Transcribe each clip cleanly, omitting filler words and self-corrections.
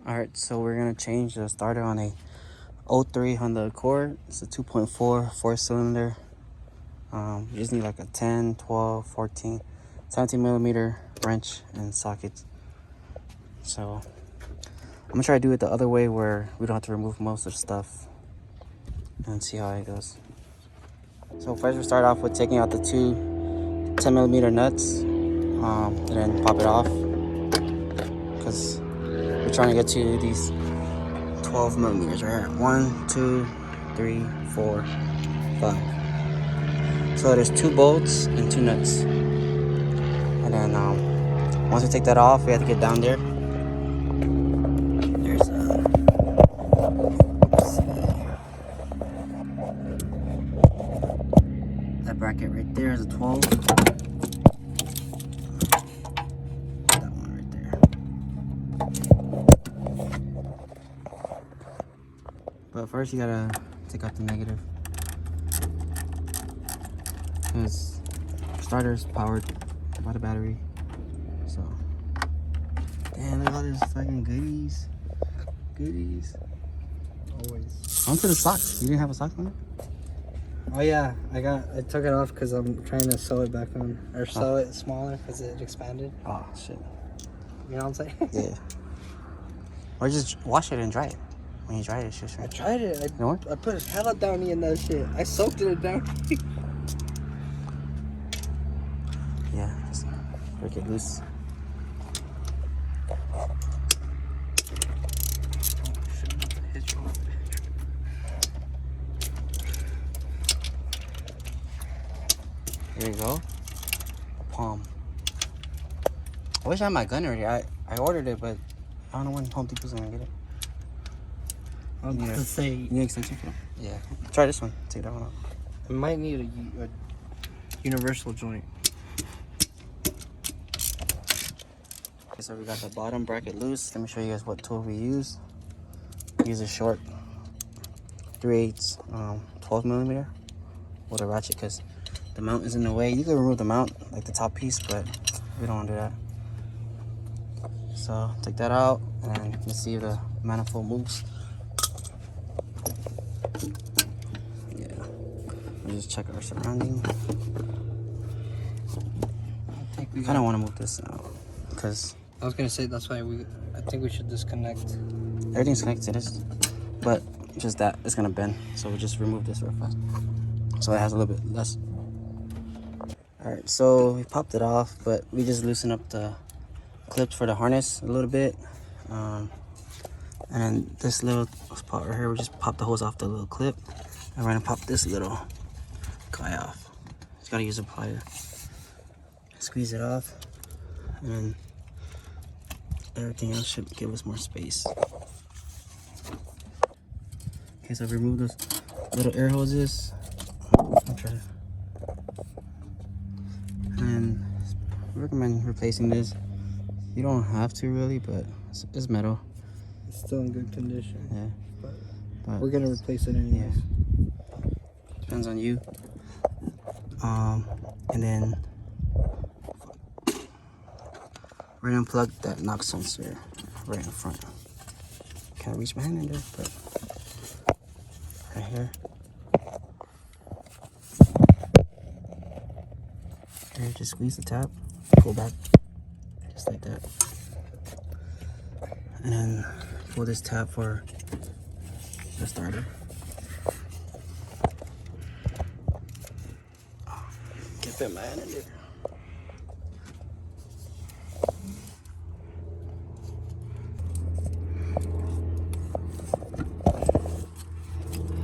Alright, so we're gonna change the starter on a 03 Honda Accord. It's a 2.4 4-cylinder. You just need like a 10, 12, 14, 17 millimeter wrench and sockets. So I'm gonna try to do it the other way where we don't have to remove most of the stuff and see how it goes. So first we start off with taking out the two 10 millimeter nuts and then pop it off because we're trying to get to these 12 millimeters right here. 1, 2, 3, 4, 5. So there's 2 bolts and 2 nuts. And then once we take that off, we have to get down there. There's that bracket right there is a 12. That one right there. But first you gotta take out the negative, because starter's powered by the battery. So damn, look at all these fucking goodies. Always. Onto the socks. You didn't have a sock on it? Oh yeah, I took it off because I'm trying to sew it back on, or sew it smaller because it expanded. Oh shit. You know what I'm saying? Yeah. Or just wash it and dry it. When you dry it, it's just I right. tried it. You know what? I put hella downy in that shit. I soaked it down. Yeah, just break it loose. There you go. Palm. I wish I had my gun already. I ordered it, but I don't know when Home Depot's gonna get it. I was about to say, You need an extension for it? Yeah. Try this one. Take that one out. it might need a universal joint. Okay, so we got the bottom bracket loose. Let me show you guys what tool we use. Use a short 3/8 12 millimeter with a ratchet because the mount is in the way. You can remove the mount, like the top piece, but we don't want to do that. So take that out and let's see if the manifold moves. Yeah. We'll just check our surroundings. I kind of want to move this out because I was gonna say that's why I think we should disconnect. everything's connected, but just that it's gonna bend. So we'll just remove this real fast, so it has a little bit less. All right, so we popped it off, but we just loosened up the clips for the harness a little bit, and then this little spot right here, we just pop the hose off the little clip, and we're gonna pop this little guy off. Just gotta use a plier, squeeze it off, and then everything else should give us more space. Okay, so I've removed those little air hoses. I'll try to. And I recommend replacing this. You don't have to really, but it's metal. It's still in good condition. Yeah. But We're gonna replace it anyways. Yeah. Depends on you. And then we're gonna plug that knock sensor right in front. Can't reach my hand in there, but right here. There, just squeeze the tab, pull back, just like that. And then pull this tab for the starter. Can't fit my hand in there.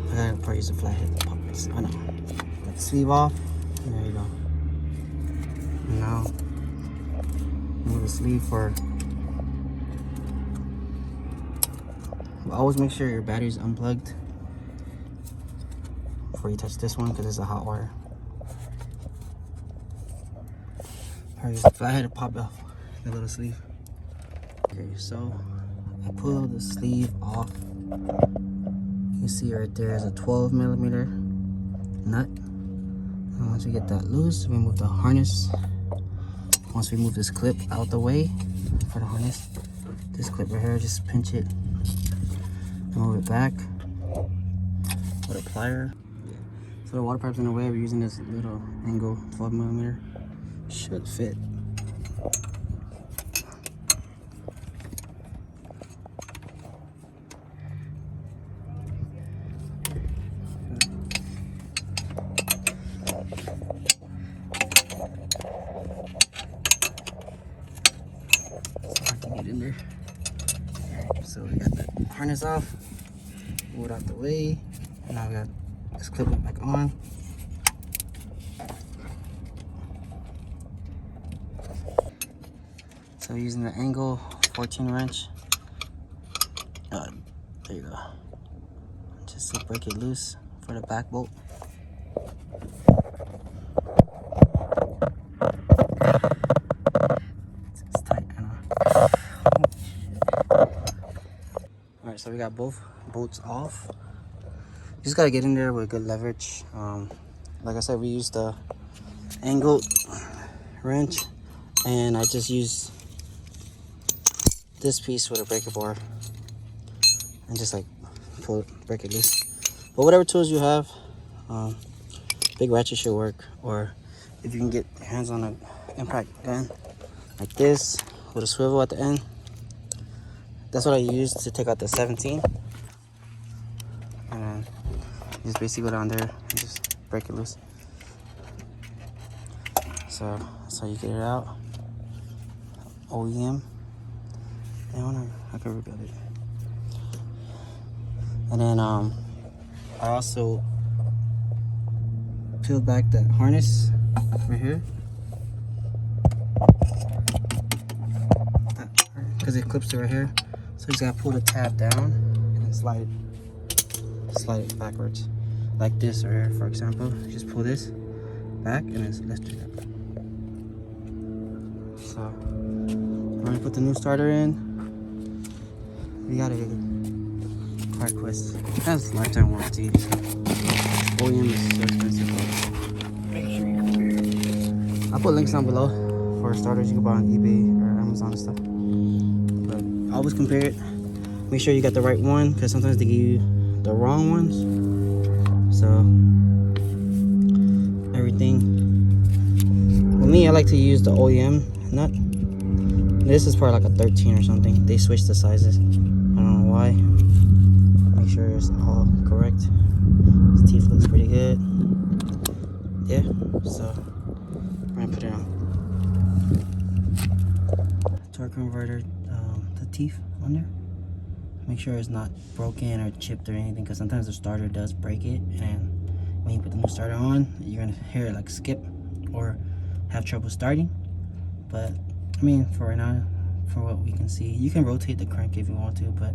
I gotta probably use a flathead to pop this. I know. Get the sleeve off. There you go. Now, move the sleeve for. Always make sure your battery's unplugged before you touch this one because it's a hot wire. Or use the flathead to pop off the little sleeve. Okay, so I pull the sleeve off. You see right there is a 12 millimeter nut. And once we get that loose, we move the harness. Once we move this clip out the way for the harness, this clip right here, just pinch it, move it back with a plier. So the water pipe's in the way. We're using this little angle 12mm. Should fit. It's hard to get in there. Alright, so we got the harness off, move it out the way, and now we got this clip back on. So using the angle 14 wrench, there you go. Just to break it loose for the back bolt. It's tight, I know. Alright, so we got both bolts off. You just gotta get in there with good leverage. Like I said, we used the angle wrench, and I just used this piece with a breaker bar and just like break it loose. But whatever tools you have, big ratchet should work, or if you can get your hands on an impact gun like this with a swivel at the end. That's what I used to take out the 17, and then you just basically go down there and just break it loose. So that's how you get it out. OEM. I can rebuild it. And then I also peeled back the harness right here, because it clips it right here. So you just gotta pull the tab down and slide it backwards, like this right here. For example, you just pull this back and then lift it up. So I'm gonna put the new starter in. We got a car quest. It has lifetime warranty. OEM is so expensive. Make sure you compare. I'll put links down below for starters you can buy on eBay or Amazon and stuff. But always compare it. Make sure you got the right one, because sometimes they give you the wrong ones. So everything. For me, I like to use the OEM nut. This is probably like a 13 or something. They switched the sizes. I don't know why. Make sure it's all correct. His teeth looks pretty good. Yeah, so we're gonna put it on. Torque converter, the teeth on there. Make sure it's not broken or chipped or anything, because sometimes the starter does break it, and when you put the new starter on, you're gonna hear it like skip or have trouble starting. But I mean, for right now, for what we can see, you can rotate the crank if you want to, but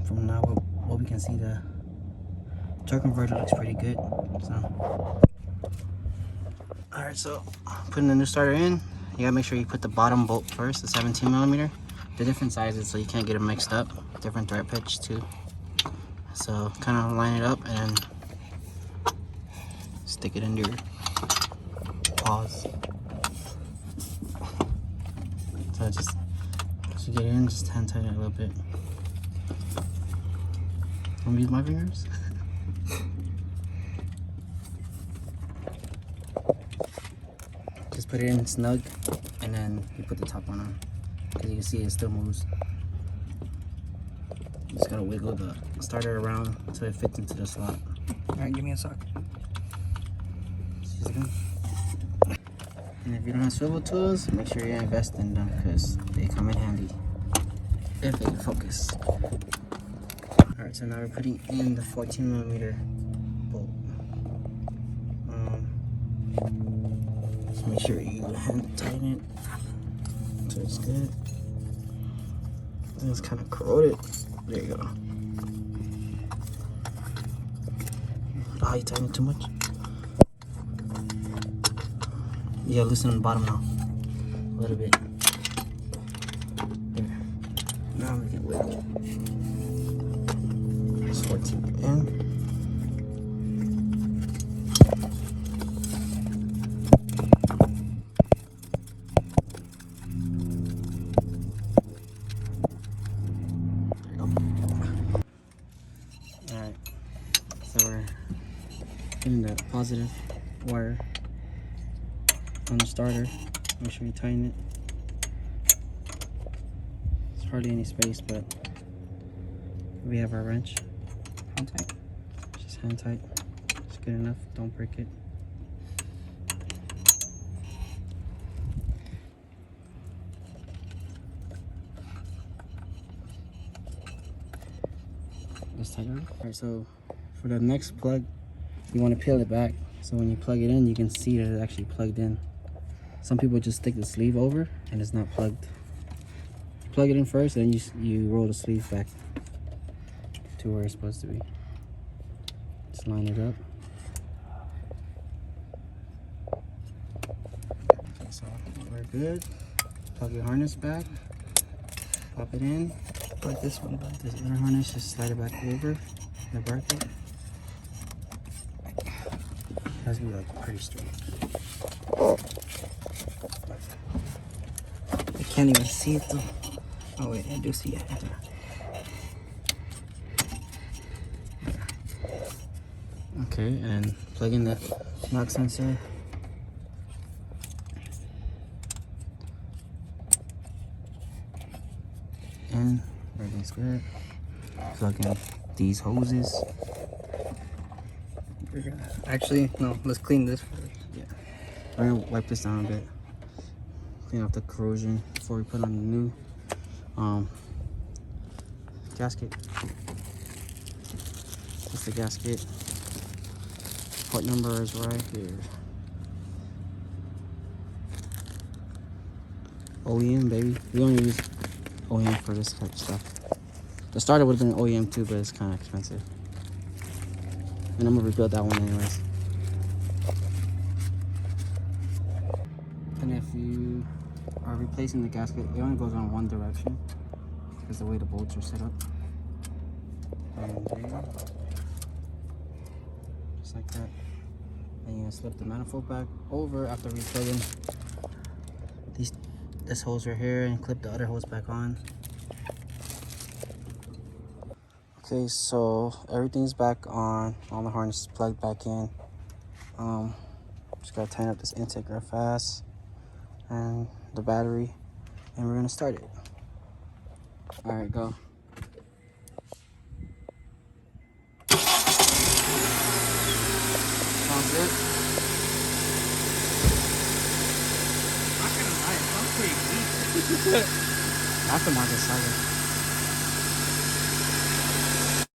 from now what we can see, the torque converter looks pretty good. So alright, so putting the new starter in, you gotta make sure you put the bottom bolt first, the 17mm. They're different sizes, so you can't get them mixed up. Different thread pitch too. So kind of line it up and stick it in your paws. So just as you get in, just hand tighten it a little bit. I'm gonna use my fingers. Just put it in snug, and then you put the top one on. As you can see, it still moves. You just gotta wiggle the starter around until it fits into the slot. Alright, give me a sock. And if you don't have swivel tools, make sure you invest in them, because they come in handy if they can focus. Alright, so now we're putting in the 14mm bolt. Just make sure you hand tighten it so it's good. It's kind of corroded. There you go. Oh, you tighten it too much. Yeah, loosen the bottom now. A little bit. There. Now we can wiggle. It's 14 in. Getting the positive wire on the starter. Make sure you tighten it. There's hardly any space, but we have our wrench. Hand tight. Just hand tight. It's good enough. Don't break it. Let's tighten it. Alright, so for the next plug, you want to peel it back. So when you plug it in, you can see that it's actually plugged in. Some people just stick the sleeve over and it's not plugged. Plug it in first, and you roll the sleeve back to where it's supposed to be. Just line it up. Okay, so we're good. Plug your harness back. Pop it in. Like this one. This other harness, just slide it back over the bracket. It has to be like pretty straight. I can't even see it though. Oh wait, I do see it. Okay, and plug in the knock sensor. And everything's good. Plug in these hoses. Actually, no, let's clean this first. Yeah. We're gonna wipe this down a bit. Clean off the corrosion before we put on the new gasket. That's the gasket. Part number is right here. OEM, baby. We only use OEM for this type of stuff. The starter would have been OEM too, but it's kind of expensive. And I'm gonna rebuild that one anyways. And if you are replacing the gasket, it only goes on one direction because the way the bolts are set up. And there you go. Just like that. And you slip the manifold back over after replugging this hose right here and clip the other hose back on. Okay, so everything's back on. All the harness is plugged back in. Just gotta tighten up this intake real fast and the battery, and we're gonna start it. All right, go. Sounds good. Not gonna lie, it sounds pretty weak. Aftermarket solid.